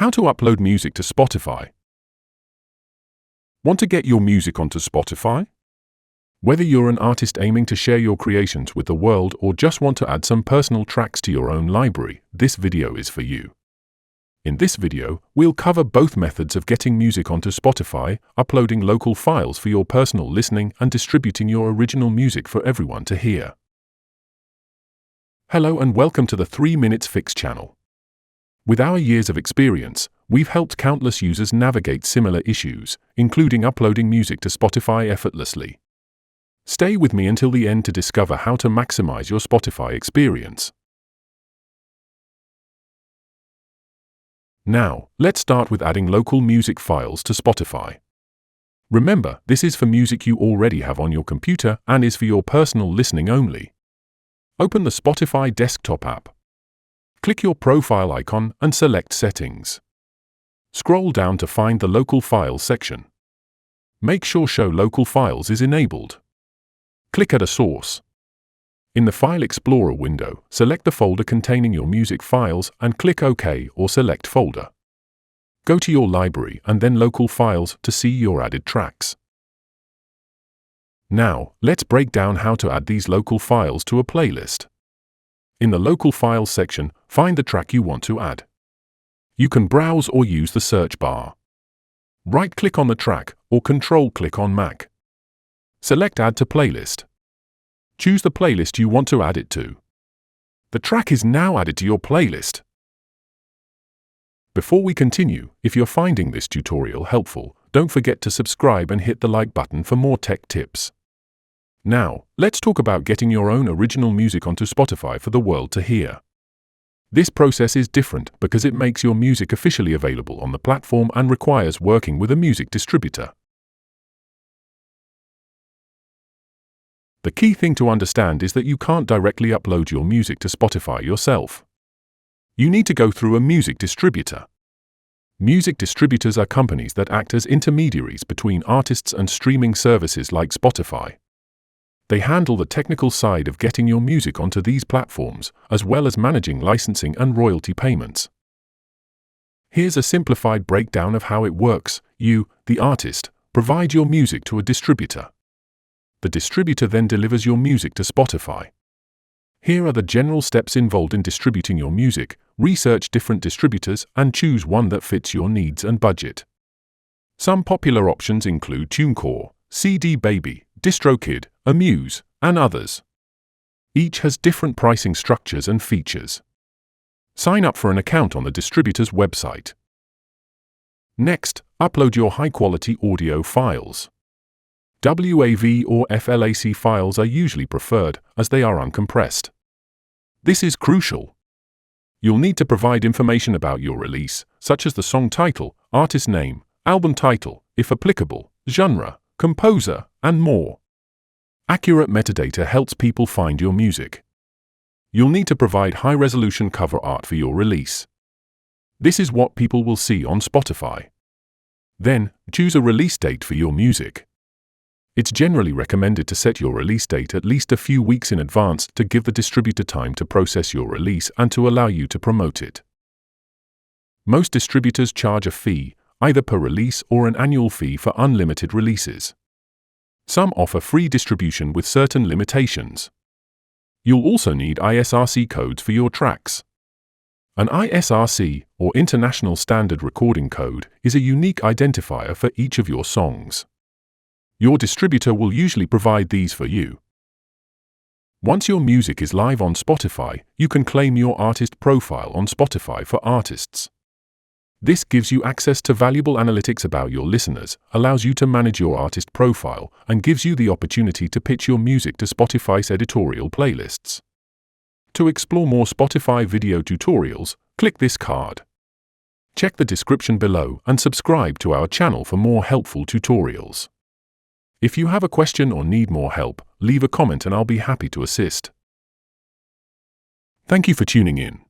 How to upload music to Spotify. Want to get your music onto Spotify? Whether you're an artist aiming to share your creations with the world or just want to add some personal tracks to your own library, this video is for you. In this video, we'll cover both methods of getting music onto Spotify, uploading local files for your personal listening and distributing your original music for everyone to hear. Hello and welcome to the 3 Minutes Fix channel. With our years of experience, we've helped countless users navigate similar issues, including uploading music to Spotify effortlessly. Stay with me until the end to discover how to maximize your Spotify experience. Now, let's start with adding local music files to Spotify. Remember, this is for music you already have on your computer and is for your personal listening only. Open the Spotify desktop app. Click your profile icon and select Settings. Scroll down to find the Local Files section. Make sure Show Local Files is enabled. Click Add a Source. In the File Explorer window, select the folder containing your music files and click OK or select Folder. Go to your library and then Local Files to see your added tracks. Now, let's break down how to add these local files to a playlist. In the Local Files section, find the track you want to add. You can browse or use the search bar. Right-click on the track or Control-click on Mac. Select Add to Playlist. Choose the playlist you want to add it to. The track is now added to your playlist. Before we continue, if you're finding this tutorial helpful, don't forget to subscribe and hit the like button for more tech tips. Now, let's talk about getting your own original music onto Spotify for the world to hear. This process is different because it makes your music officially available on the platform and requires working with a music distributor. The key thing to understand is that you can't directly upload your music to Spotify yourself. You need to go through a music distributor. Music distributors are companies that act as intermediaries between artists and streaming services like Spotify. They handle the technical side of getting your music onto these platforms, as well as managing licensing and royalty payments. Here's a simplified breakdown of how it works. You, the artist, provide your music to a distributor. The distributor then delivers your music to Spotify. Here are the general steps involved in distributing your music. Research different distributors and choose one that fits your needs and budget. Some popular options include TuneCore, CD Baby, DistroKid, Amuse, and others. Each has different pricing structures and features. Sign up for an account on the distributor's website. Next, upload your high-quality audio files. WAV or FLAC files are usually preferred as they are uncompressed. This is crucial. You'll need to provide information about your release, such as the song title, artist name, album title, if applicable, genre, composer, and more. Accurate metadata helps people find your music. You'll need to provide high-resolution cover art for your release. This is what people will see on Spotify. Then, choose a release date for your music. It's generally recommended to set your release date at least a few weeks in advance to give the distributor time to process your release and to allow you to promote it. Most distributors charge a fee, either per release or an annual fee for unlimited releases. Some offer free distribution with certain limitations. You'll also need ISRC codes for your tracks. An ISRC, or International Standard Recording Code, is a unique identifier for each of your songs. Your distributor will usually provide these for you. Once your music is live on Spotify, you can claim your artist profile on Spotify for Artists. This gives you access to valuable analytics about your listeners, allows you to manage your artist profile, and gives you the opportunity to pitch your music to Spotify's editorial playlists. To explore more Spotify video tutorials, click this card. Check the description below and subscribe to our channel for more helpful tutorials. If you have a question or need more help, leave a comment and I'll be happy to assist. Thank you for tuning in.